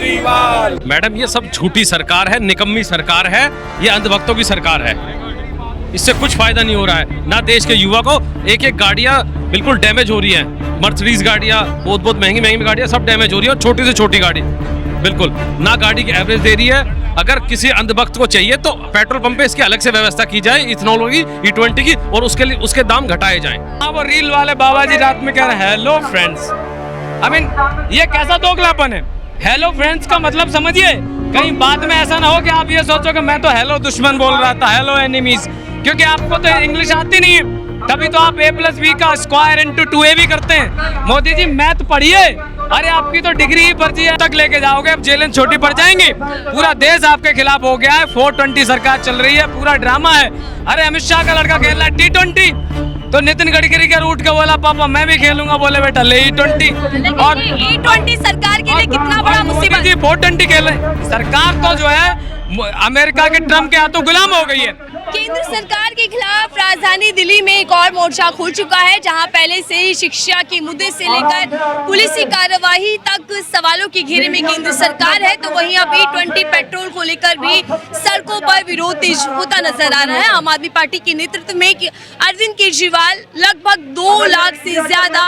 Kejriwal. Madam ये सब झूठी सरकार है, निकम्मी सरकार है, ये अंधभक्तों की सरकार है। इससे कुछ फायदा नहीं हो रहा है ना देश के युवा को। एक एक गाड़ियाँ बिल्कुल डैमेज हो रही हैं, मर्सिडीज गाड़ियाँ, बहुत बहुत महंगी महंगी गाड़ियाँ सब डैमेज हो रही है, और छोटी से छोटी गाड़ी बिल्कुल ना गाड़ी की एवरेज दे रही है। अगर किसी अंधभक्त को चाहिए तो पेट्रोल पंप पे इसकी अलग से व्यवस्था की जाए, इथेनॉल की, E20 की, और उसके दाम घटाए जाएं। हाँ, वो रील वाले बाबा जी रात में कह रहे हैं हेलो फ्रेंड्स। आई मीन ये कैसा दोगलापन है? हेलो फ्रेंड्स का मतलब समझिए, कहीं बाद में ऐसा ना हो कि आप ये सोचो कि मैं तो हेलो दुश्मन बोल रहा था, हेलो एनिमीज, क्योंकि आपको तो इंग्लिश आती नहीं है, तभी तो आप A+B का स्क्वायर इंटू 2A भी करते हैं। मोदी जी मैथ पढ़िए, अरे आपकी तो डिग्री ही फर्जी है, तक लेके जाओगे, अब जेलें छोटी पड़ जाएंगी। पूरा देश आपके खिलाफ हो गया है, 420 सरकार चल रही है, पूरा ड्रामा है। अरे अमित शाह का लड़का खेल रहा है T20, तो नितिन गडकरी का उठ के बोला पापा मैं भी खेलूंगा, बोले बेटा ले E20। और E20 सरकार के लिए कितना बड़ा मुसीबत। जी 420 खेल रहे, सरकार तो जो है अमेरिका के ट्रम्प के हाथों गुलाम हो गई है। केंद्र सरकार के खिलाफ राजधानी दिल्ली में एक और मोर्चा खुल चुका है, जहां पहले से ही शिक्षा के मुद्दे से लेकर पुलिसी कार्यवाही तक सवालों के घेरे में केंद्र सरकार है, तो वहीं अब E20 पेट्रोल को लेकर भी सड़कों पर विरोध तेज होता नजर आ रहा है। आम आदमी पार्टी के नेतृत्व में अरविंद केजरीवाल लगभग 2 लाख से ज्यादा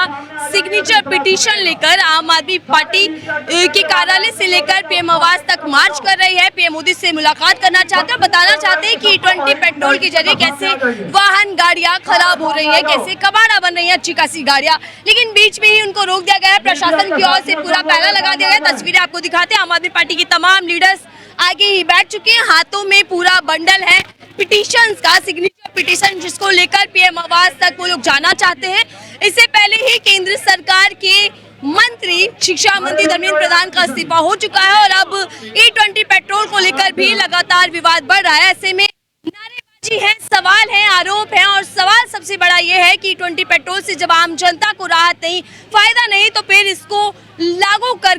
सिग्नेचर पिटीशन लेकर आम आदमी पार्टी के कार्यालय से लेकर PM आवास तक मार्च कर रही है। PM मोदी से मुलाकात करना चाहते हैं, बताना चाहते हैं कि E20 पेट्रोल के जरिए कैसे वाहन गाड़ियां खराब हो रही है, कैसे कबाड़ा बन रही है अच्छी खासी गाड़ियां, लेकिन बीच में ही उनको रोक दिया गया है। प्रशासन की ओर से पूरा पहरा लगा दिया गया। तस्वीरें आपको दिखाते हैं, आम आदमी पार्टी की तमाम लीडर्स आगे ही बैठ चुके हैं, हाथों में पूरा बंडल है पिटीशंस का, सिग्नेचर पिटीशन, जिसको लेकर PM आवास तक वो लोग जाना चाहते हैं। इससे पहले ही केंद्र सरकार के मंत्री, शिक्षा मंत्री धर्मेंद्र प्रधान का इस्तीफा हो चुका है, और अब E20 पेट्रोल को लेकर भी लगातार विवाद बढ़ रहा है। ऐसे में नारेबाजी है, सवाल है, आरोप है, और सवाल सबसे बड़ा ये है कि E20 पेट्रोल से जब आम जनता को राहत नहीं, फायदा नहीं, तो फिर इसको लागू कर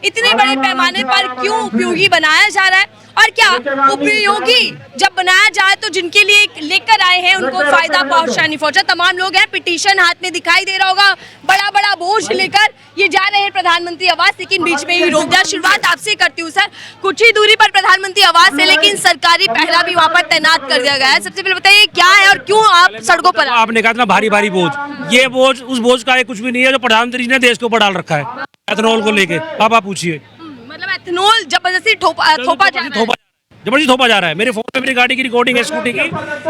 इतने बड़े पैमाने पर क्यों उपयोगी बनाया जा रहा है? और क्या उपयोगी जब बनाया जाए तो जिनके लिए लेकर आए हैं उनको फायदा पहुंचा नहीं पहुंचा? तमाम लोग हैं, पिटीशन हाथ में दिखाई दे रहा होगा, बड़ा बड़ा बोझ लेकर ये जा रहे हैं प्रधानमंत्री आवास, लेकिन बीच में ही रोक दिया। शुरुआत आपसे करती हूँ सर, कुछ ही दूरी पर प्रधानमंत्री आवास है, लेकिन सरकारी पहरा भी वहाँ पर तैनात कर दिया गया है। सबसे पहले बताइए क्या है और क्यों आप सड़कों पर? आपने कहा था भारी भारी बोझ, ये बोझ उस बोझ का कुछ भी नहीं है जो प्रधानमंत्री जी ने देश के ऊपर डाल रखा है, एथेनॉल को लेके। अब आप पूछिए, मतलब एथेनॉल जबरदस्ती थोपा जबरदस्ती थोपा जा रहा है। मेरे फोन पे मेरी गाड़ी की रिकॉर्डिंग है, स्कूटी की,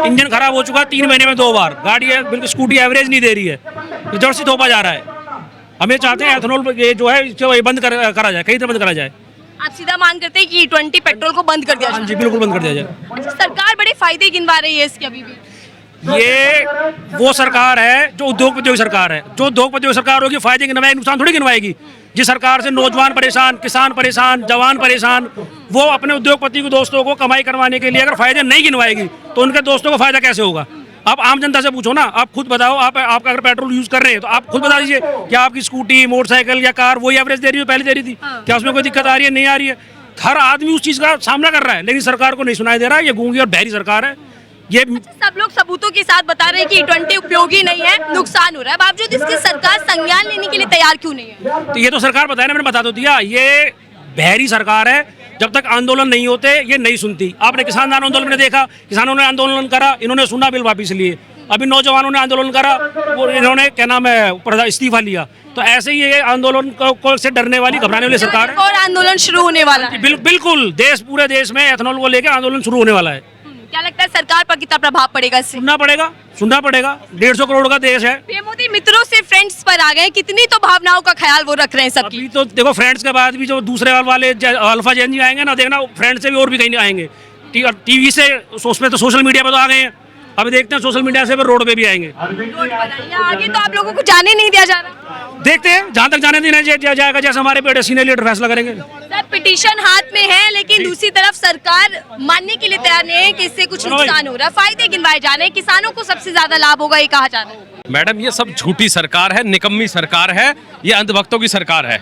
इंजन खराब हो चुका है 3 महीने में 2 बार, गाड़ी है बिल्कुल, स्कूटी एवरेज नहीं दे रही है, तो जबरदस्ती थोपा जा रहा है। हमें चाहते हैं एथेनॉल ये जो है इसको बंद करा जाए, कहीं तरह बंद करा जाए। आप सीधा मांग करते हैं कि E20 पेट्रोल को बंद कर दिया जाए? जी बिल्कुल बंद कर दिया जाए। अच्छा, सरकार बड़े फायदे गिनवा रही है इसके अभी भी। ये वो सरकार है जो उद्योगपतियों की सरकार है, जो उद्योगपतियों की सरकार होगी फायदे गिनवाएगी, नुकसान थोड़ी गिनवाएगी। जिस सरकार से नौजवान परेशान, किसान परेशान, जवान परेशान, वो अपने उद्योगपति के दोस्तों को कमाई करवाने के लिए अगर फायदे नहीं गिनवाएगी तो उनके दोस्तों को फायदा कैसे होगा? आप आम जनता से पूछो ना, आप खुद बताओ, आप अगर पेट्रोल यूज कर रहे हैं तो आप खुद बता दीजिए क्या आपकी स्कूटी, मोटरसाइकिल या कार वही एवरेज दे रही है पहले दे रही थी? क्या उसमें कोई दिक्कत आ रही है? नहीं आ रही है। हर आदमी उस चीज का सामना कर रहा है, लेकिन सरकार को नहीं सुनाई दे रहा है। ये गूंगी और बहरी सरकार है। ये सब लोग सबूतों के साथ बता रहे हैं कि E20 उपयोगी नहीं है, नुकसान हो रहा है, बावजूद इसके सरकार संज्ञान लेने के लिए तैयार क्यों नहीं है? तो ये तो सरकार बताया ना, मैंने बता तो दिया, ये बहरी सरकार है। जब तक आंदोलन नहीं होते ये नहीं सुनती। आपने किसान आंदोलन में देखा, किसानों ने आंदोलन करा, इन्होंने सुना, बिल वापिस लिए। अभी नौजवानों ने आंदोलन करा, वो इन्होंने क्या नाम है इस्तीफा लिया। तो ऐसे ही ये आंदोलन को से डरने वाली, घबराने वाली सरकार है। और आंदोलन शुरू होने वाला है। बिल्कुल, पूरे देश में एथेनॉल को लेकर आंदोलन शुरू होने वाला है। क्या लगता है सरकार पर कितना प्रभाव पड़ेगा इससे? सुनना पड़ेगा 150 करोड़ का देश है। PM मोदी मित्रों से फ्रेंड्स पर आ गए, कितनी तो भावनाओं का ख्याल वो रख रहे हैं सबकी। अभी तो देखो, फ्रेंड्स के बाद भी जो दूसरे वाले अल्फा जेन जी आएंगे ना, देखना फ्रेंड्स से भी और भी कहीं आएंगे। टीवी से, उसमें तो सोशल मीडिया पे तो आ गए हैं, अभी देखते हैं सोशल मीडिया से रोड पे भी आएंगे। आगे तो आप लोगों को जाने नहीं दिया जा रहा। देखते हैं जहाँ तक जाने देना जाएगा, जैसे हमारे सीनियर लीडर फैसला करेंगे। सर, पिटीशन हाथ में है, लेकिन दूसरी तरफ सरकार मानने के लिए तैयार नहीं है कि इससे कुछ नुकसान हो रहा है, फायदे गिनवाए जा रहे हैं, किसानों को सबसे ज्यादा लाभ होगा ये कहा जा रहा है। मैडम ये सब झूठी सरकार है, निकम्मी सरकार है, ये अंधभक्तों की सरकार है।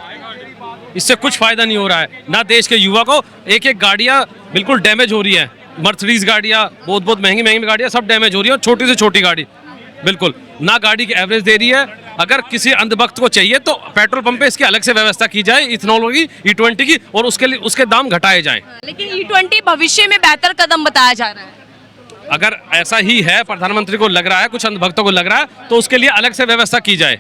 इससे कुछ फायदा नहीं हो रहा है ना देश के युवा को। एक एक गाड़ियाँ बिल्कुल डैमेज हो रही है, मर्सिडीज गाड़ियाँ, बहुत बहुत महंगी महंगी गाड़ियाँ सब डैमेज हो रही है, और छोटी से छोटी गाड़ी बिल्कुल ना गाड़ी की एवरेज दे रही है, अगर किसी अंधभक्त को चाहिए तो पेट्रोल पंप पे इसकी अलग से व्यवस्था की जाए, इथेनॉल की, E20 की, और उसके लिए उसके दाम घटाए जाएं। लेकिन E20 भविष्य में बेहतर कदम बताया जा रहा है। अगर ऐसा ही है, प्रधानमंत्री को लग रहा है, कुछ अंधभक्तों को लग रहा है, तो उसके लिए अलग से व्यवस्था की जाए,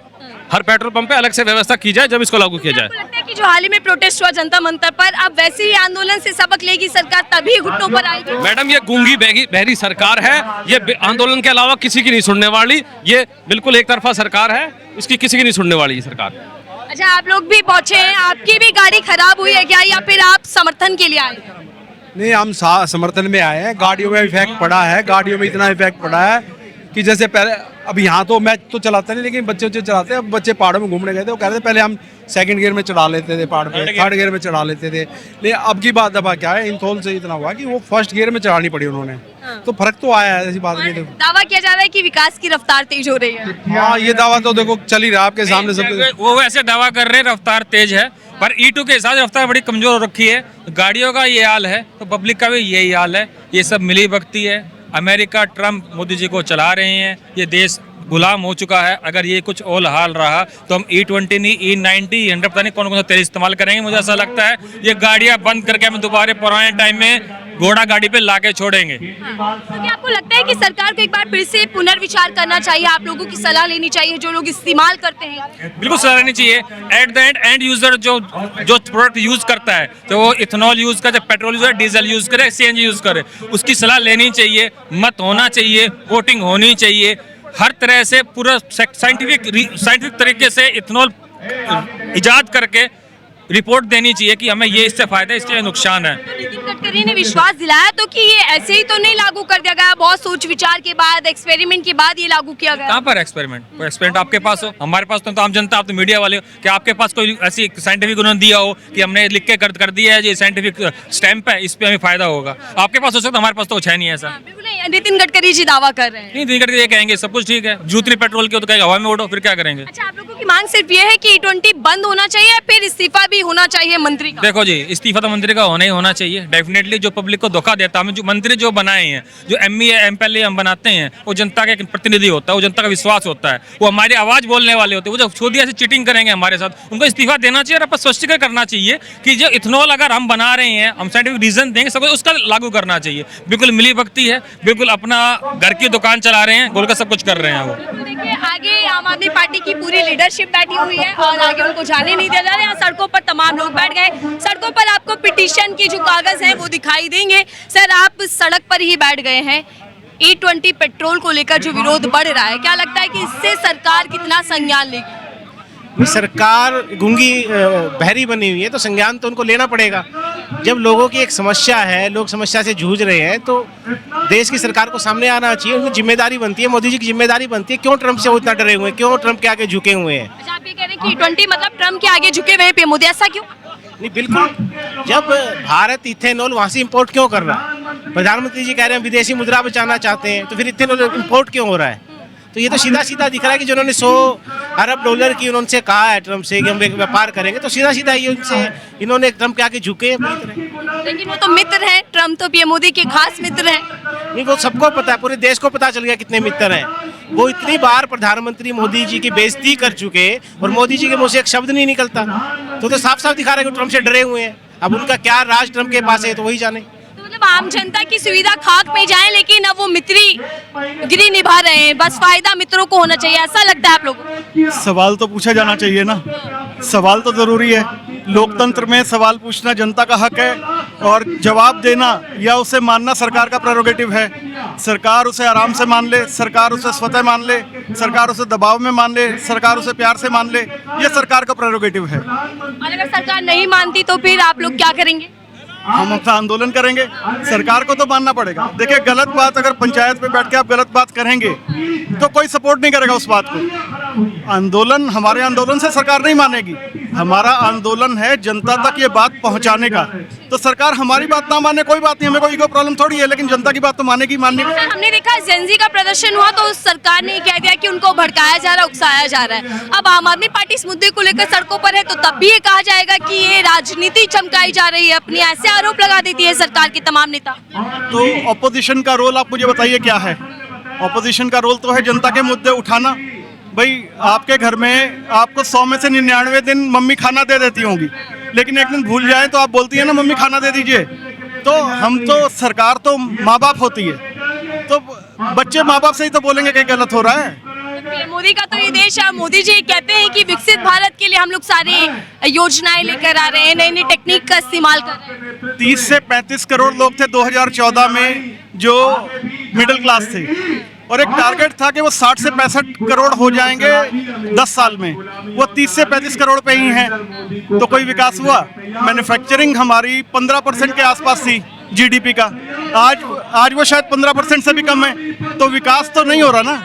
हर पेट्रोल पंप पे अलग से व्यवस्था की जाए जब इसको लागू किया जाए। आपको लगता है कि जो हाल ही में प्रोटेस्ट हुआ जनता मंतर पर, अब वैसे ही आंदोलन से सबक लेगी सरकार, तभी घुटनों पर आएगी? मैडम, ये गूंगी बहरी सरकार है, ये आंदोलन के अलावा किसी की नहीं सुनने वाली, ये बिल्कुल एक तरफा सरकार है, इसकी किसी की नहीं सुनने वाली ये सरकार। अच्छा, आप लोग भी पहुंचे हैं, आपकी भी गाड़ी खराब हुई है क्या, या फिर आप समर्थन के लिए आए हैं? नहीं, हम समर्थन में आए हैं। गाड़ियों में इफेक्ट पड़ा है, गाड़ियों में इतना इफेक्ट पड़ा है कि जैसे पहले, अब यहाँ तो मैं तो चलाता नहीं, लेकिन बच्चे चलाते हैं। अब बच्चे पहाड़ों में घूमने गए थे, वो कह रहे थे पहले हम सेकंड गियर में चढ़ा लेते थे, पहाड़ पे थर्ड गियर में चढ़ा लेते थे, लेकिन अब की बात दफा क्या है, इंथोल से इतना हुआ कि वो फर्स्ट गियर में चढ़ानी पड़ी उन्होंने, तो फर्क तो आया है, ऐसी बात नहीं। देखो, दावा किया जा रहा है कि विकास की रफ्तार तेज हो रही है। हाँ, ये दावा तो देखो चल ही रहा है आपके सामने सब। वो वैसे दावा कर रहे हैं रफ्तार तेज है, पर E2 के हिसाब से रफ्तार बड़ी कमजोर हो रखी है। गाड़ियों का ये हाल है तो पब्लिक का भी यही हाल है। ये सब मिली भगती है। अमेरिका, ट्रम्प मोदी जी को चला रहे हैं, ये देश गुलाम हो चुका है। अगर ये कुछ और हाल रहा तो हम E20 नहीं, E90, E100 पता नहीं कौन कौन सा तेल इस्तेमाल करेंगे। मुझे ऐसा लगता है ये गाड़ियां बंद करके हमें दोबारा पुराने टाइम में घोड़ा गाड़ी पे लाके छोड़ेंगे। तो क्या आपको लगता है कि सरकार को एक बार फिर से पुनर्विचार करना चाहिए, आप लोगों की सलाह लेनी चाहिए, जो लोग इस्तेमाल करते हैं? बिल्कुल सलाह लेनी चाहिए। एट द एंड यूजर जो प्रोडक्ट यूज करता है, तो वो इथेनॉल यूज करे, पेट्रोल यूज करे, डीजल यूज करे, CNG यूज करे, उसकी सलाह लेनी चाहिए। मत होना चाहिए, वोटिंग होनी चाहिए, हर तरह से पूरा साइंटिफिक तरीके से इथेनॉल इजाद करके रिपोर्ट देनी चाहिए कि हमें ये इससे फायदा है, इससे नुकसान है। तो नितिन गडकरी ने विश्वास दिलाया तो कि ये ऐसे ही तो नहीं लागू कर दिया गया, बहुत सोच विचार के बाद, एक्सपेरिमेंट के बाद ये लागू किया गया। कहाँ पर एक्सपेरिमेंट? कोई एक्सपेरिमेंट आपके पास हो, हमारे पास तो आम जनता, आप तो मीडिया वाले हो, कि आपके पास कोई ऐसी साइंटिफिक उन्होंने दिया हो कि हमने लिख के कर दिया है, ये साइंटिफिक स्टैंप है, इस पे हमें फायदा होगा। आपके पास हो सकता है, हमारे पास तो कुछ है नहीं ऐसा। बिल्कुल नहीं, नितिन गडकरी जी दावा कर रहे हैं। नहीं, नितिन गडकरी ये कहेंगे सब कुछ ठीक है, जूतरी पेट्रोल की हो तो कहेगा हवा में उड़ो, फिर क्या करेंगे? अच्छा, आप लोगों की मांग सिर्फ ये है कि E20 बंद होना चाहिए, फिर इस्तीफा भी होना चाहिए मंत्री का? देखो जी, इस्तीफा तो मंत्री का होना ही होना चाहिए डेफिनेटली। जो पब्लिक को धोखा देता है, जो मंत्री जो बनाए हैं, जो ME MPLA हम बनाते हैं, वो जनता के प्रतिनिधि होता है, वो जनता का विश्वास होता है, वो हमारी आवाज बोलने वाले होते हैं। वो जब खुद ही ऐसे चीटिंग करेंगे हमारे साथ, उनको इस्तीफा देना चाहिए और स्पष्टीकरण करना चाहिए कि जो इथेनॉल अगर हम बना रहे हैं, हम साइंटिफिक रीजन देंगे, सबको उसका लागू करना चाहिए। बिल्कुल मिली भगती है, बिल्कुल अपना घर की दुकान चला रहे हैं, बोलकर सब कुछ कर रहे हैं वो। देखिए, आगे आम आदमी पार्टी की पूरी लीडरशिप बैठी हुई है और आगे उनको जाने नहीं दिया जा रहा है। यहाँ सड़कों पर तमाम लोग बैठ गए। सड़कों पर आपको पिटीशन की जो कागज हैं वो दिखाई देंगे। सर, आप सड़क पर ही बैठ गए हैं। E20 पेट्रोल को लेकर जो विरोध बढ़ रहा है, क्या लगता है कि इससे सरकार कितना संज्ञान लेगी? सरकार गूंगी बहरी बनी हुई है, तो संज्ञान तो उनको लेना पड़ेगा। जब लोगों की एक समस्या है, लोग समस्या से जूझ रहे हैं, तो देश की सरकार को सामने आना चाहिए। उनकी जिम्मेदारी बनती है, मोदी जी की जिम्मेदारी बनती है। क्यों ट्रंप से वो इतना डरे हुए हैं, क्यों ट्रंप के आगे झुके हुए हैं? अच्छा, आप ये कह रहे हैं कि E20 मतलब ट्रंप के आगे झुके हुए पे मोदी, ऐसा क्यों? नहीं, बिल्कुल। जब भारत इथेनॉल वहाँ से इम्पोर्ट क्यों कर रहा है? प्रधानमंत्री जी कह रहे हैं विदेशी मुद्रा बचाना चाहते हैं, तो फिर इथेनॉल इम्पोर्ट क्यों हो रहा है? तो ये तो सीधा सीधा दिख रहा है कि जो उन्होंने $100 अरब की उनसे कहा है ट्रम्प से कि हम व्यापार करेंगे, तो सीधा सीधा ये उनसे इन्होंने ट्रम्प के आगे झुके हैं पूरी तरह। लेकिन वो तो मित्र हैं, ट्रम्प तो पीएम मोदी के खास मित्र हैं। नहीं, वो सबको पता है, पूरे देश को पता चल गया कितने मित्र हैं। वो इतनी बार प्रधानमंत्री मोदी जी की बेइज्जती कर चुके और मोदी जी के मुंह से एक शब्द नहीं निकलता, तो साफ साफ दिखा रहा है कि ट्रम्प से डरे हुए हैं। अब उनका क्या राज ट्रम्प के पास है, तो वही जाने। मतलब आम जनता की सुविधा खाक में जाए, लेकिन अब वो मित्रीगिरी निभा रहे हैं, बस फायदा मित्रों को होना चाहिए, ऐसा लगता है आप लोगों को? सवाल तो पूछा जाना चाहिए ना, सवाल तो जरूरी है। लोकतंत्र में सवाल पूछना जनता का हक है और जवाब देना या उसे मानना सरकार का प्रेरोगेटिव है। सरकार उसे आराम से मान ले, सरकार उसे स्वतः मान ले, सरकार उसे दबाव में मान ले, सरकार उसे प्यार से मान ले, यह सरकार का प्रेरोगेटिव है। और अगर सरकार नहीं मानती तो फिर आप लोग क्या करेंगे? हम अपना आंदोलन करेंगे, सरकार को तो मानना पड़ेगा। देखिए, गलत बात अगर पंचायत पे बैठ के आप गलत बात करेंगे तो कोई सपोर्ट नहीं करेगा उस बात को। आंदोलन, हमारे आंदोलन से सरकार नहीं मानेगी। हमारा आंदोलन है जनता तक ये बात पहुंचाने का। तो सरकार हमारी बात ना माने कोई बात नहीं, हमें कोई ईगो प्रॉब्लम थोड़ी है, लेकिन जनता की बात तो मानेगी, माननी। सर, हमने देखा जेनजी का प्रदर्शन हुआ तो सरकार ने कह दिया कि उनको भड़काया जा रहा है, उकसाया जा रहा है। अब आम आदमी पार्टी इस मुद्दे को लेकर सड़कों पर है, तो तब भी ये कहा जाएगा कि ये राजनीति चमकाई जा रही है, अपनी ऐसे आरोप लगा देती है सरकार के तमाम नेता। तो ऑपोजिशन का रोल आप मुझे बताइए क्या है? ऑपोजिशन का रोल तो है जनता के मुद्दे उठाना, भाई आपके घर में आपको 100 में से 99 दिन मम्मी खाना दे देती होंगी, लेकिन एक दिन भूल जाए तो आप बोलती है ना मम्मी खाना दे दीजिए। तो हम तो सरकार तो माँ बाप होती है, तो बच्चे माँ बाप से ही तो बोलेंगे कि गलत हो रहा है। पीएम मोदी का तो ये देश है। मोदी जी कहते हैं कि विकसित भारत के लिए हम लोग सारी योजनाएं लेकर आ रहे हैं, नई नई टेक्निक का इस्तेमाल कर रहे हैं। 30 से 35 करोड़ लोग थे 2014 में जो मिडिल क्लास थे, और एक टारगेट था कि वो 60 से 65 करोड़ हो जाएंगे 10 साल में। वो 30 से 35 करोड़ पे ही हैं। तो कोई विकास हुआ? मैन्युफैक्चरिंग हमारी 15% के आसपास थी जीडीपी का, आज वो शायद 15% से भी कम है। तो विकास तो नहीं हो रहा ना।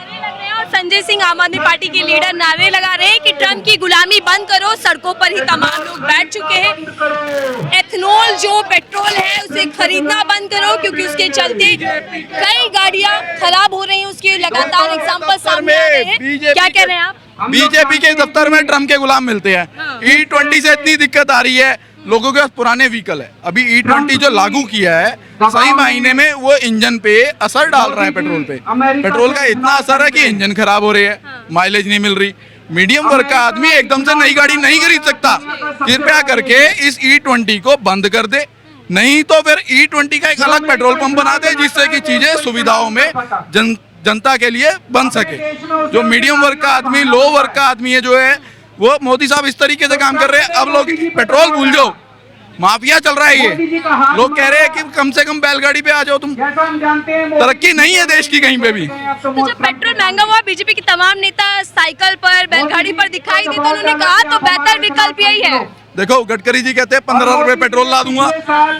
संजय सिंह आम आदमी पार्टी के लीडर नारे लगा रहे हैं कि ट्रम्प की गुलामी बंद करो, सड़कों पर ही तमाम लोग बैठ चुके हैं। एथनॉल जो पेट्रोल है उसे खरीदना बंद करो, क्योंकि उसके चलते कई गाड़ियां खराब हो रही हैं। उसके लगातार एग्जांपल सामने आ रहे हैं। क्या कह रहे हैं आप? बीजेपी के दफ्तर में ट्रम्प के गुलाम मिलते हैं। E20 से इतनी दिक्कत आ रही है, लोगों के पास पुराने व्हीकल है। अभी E20 जो लागू किया है, सही मायने में वो इंजन पे असर डाल रहा है, पेट्रोल पे। पेट्रोल का इतना असर है कि इंजन खराब हो रही है, माइलेज नहीं मिल रही। मीडियम वर्ग का आदमी एकदम से नई गाड़ी नहीं खरीद सकता। कृपया करके इस E20 को बंद कर दे, नहीं तो फिर E20 का एक अलग पेट्रोल पंप बना दे, जिससे कि चीजें सुविधाओं में जनता के लिए बन सके। जो मीडियम वर्ग का आदमी, लो वर्ग का आदमी है जो है, वो मोदी साहब इस तरीके से काम कर रहे हैं। अब लोग पेट्रोल भूल जाओ, माफिया चल रहा है ये। लोग कह रहे हैं कि कम से कम बैलगाड़ी पे आ जाओ तुम। तरक्की नहीं है देश की कहीं पे भी। तो जब पेट्रोल महंगा हुआ, बीजेपी के तमाम नेता साइकिल पर, बैलगाड़ी पर दिखाई दी, तो उन्होंने कहा तो बेहतर विकल्प यही है। देखो, गडकरी जी कहते हैं 15 रुपए पेट्रोल ला दूंगा,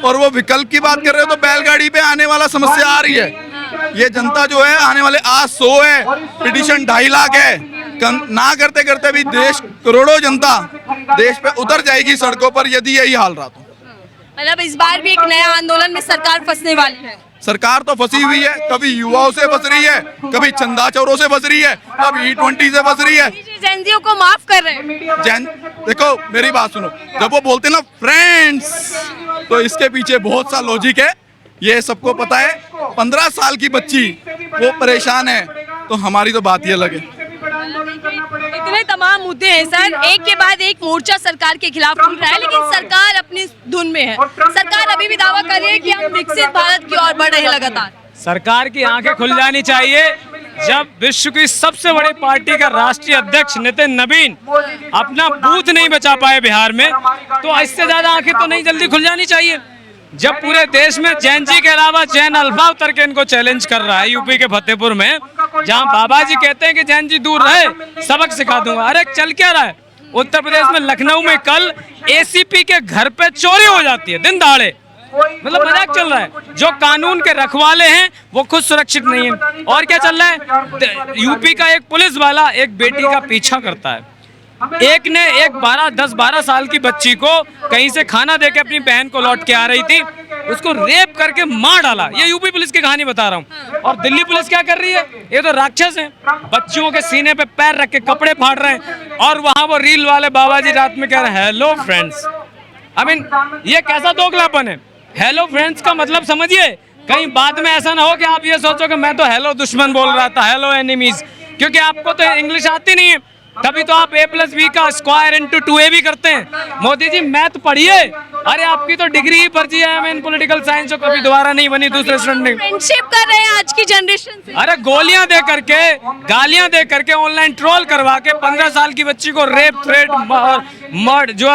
और वो विकल्प की बात कर रहे हो तो बैलगाड़ी पे आने वाला समस्या आ रही है। ये जनता जो है आने वाले आज 100 है, पिटीशन 2.5 लाख है, ना करते करते भी देश, करोड़ों जनता देश पे उतर जाएगी सड़कों पर, यदि यही हाल रहा तो। मतलब इस बार भी एक नया आंदोलन में सरकार फंसने वाली है। सरकार तो फंसी हुई है, कभी युवाओं से फंस रही है, कभी चंदा चोरों से फंस रही है, अब E20 से फंस रही है। जेनजियों को माफ कर रहे हैं। देखो मेरी बात सुनो, जब वो बोलते ना फ्रेंड्स, तो इसके पीछे बहुत सा लॉजिक है, ये सबको पता है। 15 साल की बच्ची वो परेशान है, तो हमारी तो बात ही अलग है। इतने तमाम मुद्दे हैं सर, एक के बाद एक मोर्चा सरकार के खिलाफ खुल रहा है, लेकिन सरकार अपनी धुन में है। सरकार अभी भी दावा कर रही है कि हम विकसित भारत की ओर बढ़ रहे हैं लगातार। सरकार की आंखें खुल जानी चाहिए। जब विश्व की सबसे बड़ी पार्टी का राष्ट्रीय अध्यक्ष नितिन नवीन अपना बूथ नहीं बचा पाए बिहार में, तो इससे ज्यादा आंखें तो नहीं जल्दी खुल जानी चाहिए। जब पूरे देश में जैन जी के अलावा जैन अल्फा उतर के इनको चैलेंज कर रहा है, यूपी के फतेहपुर में, जहां बाबा जी कहते हैं कि जैन जी दूर रहे, सबक सिखा दूंगा। अरे चल क्या रहा है? उत्तर प्रदेश में लखनऊ में कल एसीपी के घर पे चोरी हो जाती है दिन दहाड़े। मतलब मजाक चल रहा है। जो कानून के रखवाले हैं वो खुद सुरक्षित नहीं है। और क्या चल रहा है? यूपी का एक पुलिस वाला एक बेटी का पीछा करता है। एक ने एक 10-12 साल की बच्ची को कहीं से खाना देके अपनी बहन को लौट के आ रही थी, उसको रेप करके मार डाला। ये यूपी पुलिस की कहानी बता रहा हूँ। और दिल्ली पुलिस क्या कर रही है? ये तो राक्षस हैं, बच्चियों के सीने पे पैर रख के कपड़े फाड़ रहे हैं। और वहां वो रील वाले बाबा जी रात में कह रहे हैं हेलो फ्रेंड्स। आई मीन ये कैसा दोगलापन है? हेलो फ्रेंड्स का मतलब समझिए, कहीं बाद में ऐसा ना हो कि आप ये सोचो कि मैं तो हेलो दुश्मन बोल रहा था, हेलो एनिमीज, क्योंकि आपको तो इंग्लिश आती नहीं है। तभी तो आप A+B का स्क्वायर इंटू 2AB करते हैं। मोदी जी मैथ पढ़िए। अरे आपकी तो डिग्री ही फर्जी है इन पॉलिटिकल साइंस, जो कभी दोबारा नहीं बनी दूसरे स्टूडेंट ने। फ्रेंडशिप कर रहे हैं आज की जनरेशन से। अरे गोलियां दे करके, गालियां दे करके, ऑनलाइन ट्रोल करवा के 15 साल की बच्ची को रेप थ्रेट और मर्ड जो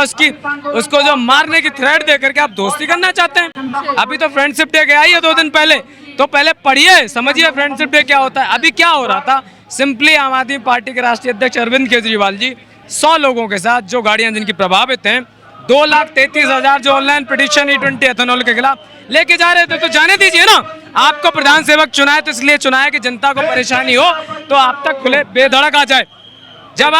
उसको जो मारने की थ्रेट दे करके आप दोस्ती करना चाहते हैं। अभी तो फ्रेंडशिप डे गया ही है 2 दिन पहले, तो पहले पढ़िए, समझिए फ्रेंडशिप डे क्या होता है। अभी क्या हो रहा था? सिंपली आम आदमी पार्टी के राष्ट्रीय अध्यक्ष अरविंद केजरीवाल जी 100 लोगों के साथ, जो गाड़ियां जिनकी प्रभावित हैं, 2,33,000 जो ऑनलाइन पिटीशन E20 एथेनॉल के खिलाफ लेके जा रहे थे। तो जाने दीजिए ना, आपको प्रधान सेवक चुना है तो इसलिए चुना है कि जनता को परेशानी हो तो आप तक खुले बेधड़क आ जाए। जब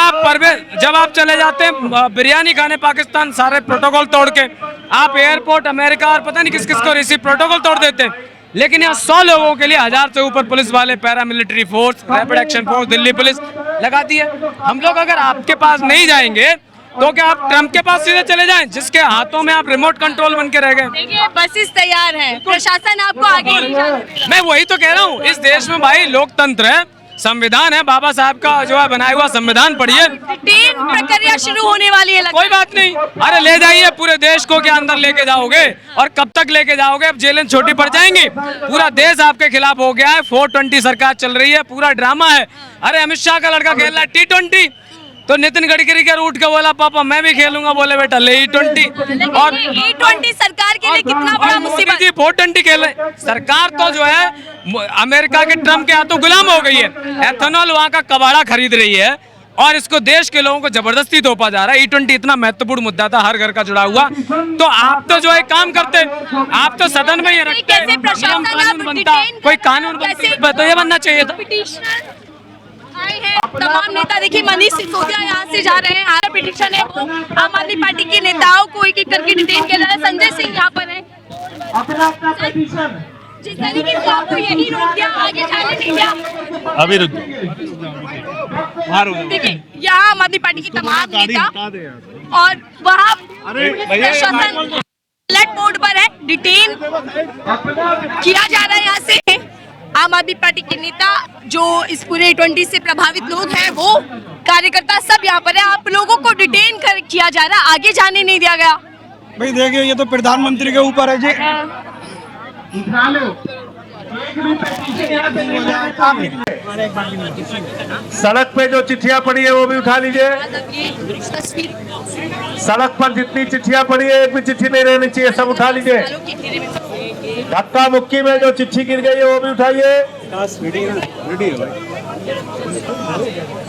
आप चले जाते हैं बिरयानी खाने पाकिस्तान, सारे प्रोटोकॉल तोड़ के, आप एयरपोर्ट अमेरिका और पता नहीं किस किस को रिसीव प्रोटोकॉल तोड़ देते हैं। लेकिन यहाँ 100 लोगों के लिए 1000 से ऊपर पुलिस वाले, paramilitary force, rapid action force, Delhi police लगाती है। हम लोग अगर आपके पास नहीं जाएंगे तो क्या आप ट्रम्प के पास सीधे चले जाएं, जिसके हाथों में आप रिमोट कंट्रोल बन के रह गए? देखिए बसेस तैयार हैं, प्रशासन आपको आगे नहीं जाने देगा। मैं वही तो कह रहा हूँ, इस देश में भाई लोकतंत्र है, संविधान है, बाबा साहब का जो है बनाया हुआ संविधान पढ़िए। डिटेन प्रक्रिया शुरू होने वाली है लगता कोई बात नहीं, अरे ले जाइए, पूरे देश को क्या अंदर लेके जाओगे और कब तक लेके जाओगे? अब जेलें छोटी पड़ जाएंगी। पूरा देश आपके खिलाफ हो गया है, 420 सरकार चल रही है, पूरा ड्रामा है। अरे अमित शाह का लड़का खेल रहा है T20, तो नितिन गडकरी का उठ के बोला पापा मैं भी खेलूंगा, बोले बेटा ले E20। और E20 सरकार के लिए कितना बड़ा मुसीबत। जी 420 खेल रहे। सरकार तो जो है अमेरिका के ट्रम्प के हाथों गुलाम हो गई है। एथेनॉल वहाँ का कबाड़ा खरीद रही है और इसको देश के लोगों को जबरदस्ती थोपा जा रहा है। E20 इतना महत्वपूर्ण मुद्दा था, हर घर का जुड़ा हुआ। तो आप तो जो है काम करते, आप तो सदन में ही रखते, कानून बनता, कोई कानून तो ये बनना चाहिए था। आए हैं तमाम नेता, देखिए मनीष सिसोदिया यहाँ से जा रहे हैं। हमारा पिटीशन है वो आम आदमी पार्टी के नेताओं को एक एक करके डिटेन किया जा रहा है। संजय सिंह यहाँ पर है। जिस तरीके से आपको यही रोक दिया, आगे जाने नहीं दिया, अभी रुक देखिए यहाँ आम आदमी पार्टी की तमाम नेता और वहाँ प्रशासन अलर्ट मोड पर है, डिटेन किया जा रहा है। यहाँ से आम आदमी पार्टी के नेता जो इस पूरे E20 से प्रभावित लोग हैं, वो कार्यकर्ता सब यहाँ पर है। आप लोगों को डिटेन कर किया जा रहा है, आगे जाने नहीं दिया गया। भाई देखिए ये तो प्रधानमंत्री के ऊपर है जी। सड़क पे जो चिट्ठियां पड़ी है वो भी उठा लीजिए। सड़क पर जितनी चिट्ठियां पड़ी है एक भी चिट्ठी नहीं रहनी चाहिए, सब उठा लीजिए। धक्का मुक्की में जो चिट्ठी गिर गई है वो भी उठाइए।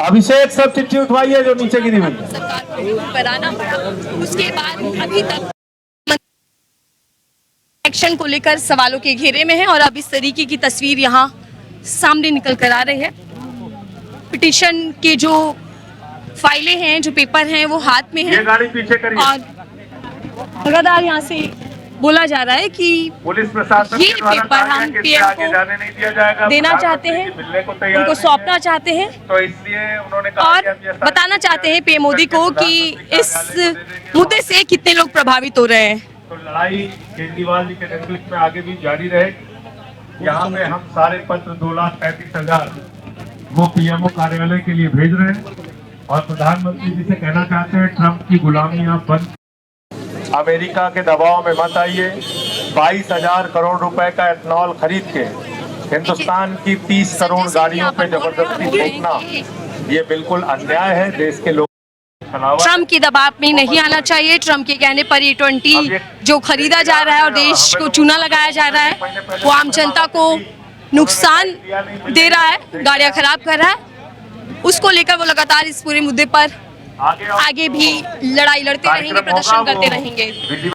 अभिषेक सब चिट्ठी उठवाइए जो नीचे गिरी हुई। उसके बाद अभी तक एक्शन को लेकर सवालों के घेरे में है और अब इस तरीके की तस्वीर यहाँ सामने निकल कर आ रही है। पिटीशन के जो फाइलें हैं, जो पेपर हैं, वो हाथ में हैं गाड़ी पीछे करिए। और लगातार यहाँ से बोला जा रहा है कि पुलिस प्रशासन ये पेपर हम पीएम को देना चाहते हैं, उनको सौंपना चाहते हैं तो इसलिए उन्होंने और बताना चाहते हैं पीएम मोदी को कि इस मुद्दे से कितने लोग प्रभावित हो रहे हैं। तो लड़ाई केजरीवाल जी के नेतृत्व में आगे भी जारी रहे। यहाँ पे हम सारे पत्र 2,35,000 वो पीएमओ कार्यालय के लिए भेज रहे हैं और प्रधानमंत्री जी से कहना चाहते हैं ट्रंप की गुलामी आप बंद, अमेरिका के दबाव में मत आइए। 22,000 करोड़ रुपए का एथेनॉल खरीद के हिंदुस्तान की 30 करोड़ गाड़ियों पे जबरदस्ती थोपना ये बिल्कुल अन्याय है। देश के लोग ट्रम्प के दबाव में नहीं आना चाहिए। ट्रम्प के कहने पर E20 जो खरीदा जा रहा है और देश को चूना लगाया जा रहा है, वो आम जनता को नुकसान दे रहा है, गाड़ियां खराब कर रहा है। उसको लेकर वो लगातार इस पूरे मुद्दे पर आगे भी लड़ाई लड़ते रहेंगे, प्रदर्शन करते रहेंगे।